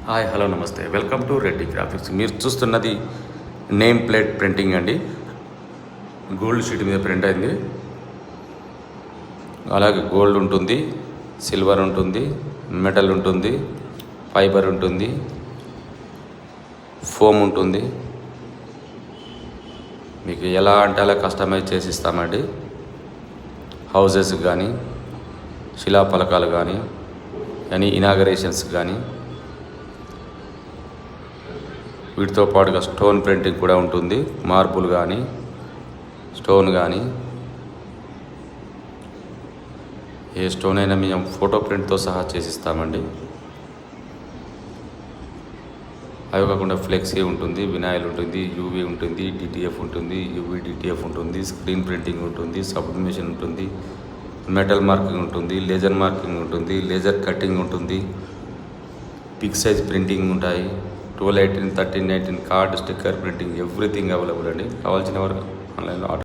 Hi hello నమస్తే welcome to Reddy graphics. మీరు చూస్తున్నది నేమ్ ప్లేట్ ప్రింటింగ్ అండి. గోల్డ్ షీట్ మీద ప్రింట్ అయింది. అలాగే గోల్డ్ ఉంటుంది, సిల్వర్ ఉంటుంది, మెటల్ ఉంటుంది, ఫైబర్ ఉంటుంది, ఫోమ్ ఉంటుంది. మీకు ఎలా అంటే అలా కస్టమైజ్ చేసి ఇస్తామండి. హౌజెస్ కానీ, శిలాఫలకాలు కానీ, ఇనాగరేషన్స్ కానీ, వీటితో పాటుగా స్టోన్ ప్రింటింగ్ కూడా ఉంటుంది. మార్బుల్ కానీ, స్టోన్ కానీ, ఏ స్టోన్ అయినా మేము ఫోటో ప్రింట్తో సహా చేసిస్తామండి. అవి కాకుండా ఫ్లెక్సీ ఉంటుంది, వినాయిల్ ఉంటుంది, యూవీ ఉంటుంది, డిటిఎఫ్ ఉంటుంది, యూవీ డిటిఎఫ్ ఉంటుంది, స్క్రీన్ ప్రింటింగ్ ఉంటుంది, సబ్లిమేషన్ ఉంటుంది, మెటల్ మార్కింగ్ ఉంటుంది, లేజర్ మార్కింగ్ ఉంటుంది, లేజర్ కటింగ్ ఉంటుంది, బిగ్ సైజ్ ప్రింటింగ్ ఉంటాయి. 12, 18, 13, 19 card, sticker printing, everything available అండి. కావాల్సిన వారు ఆన్లైన్లో ఆర్డర్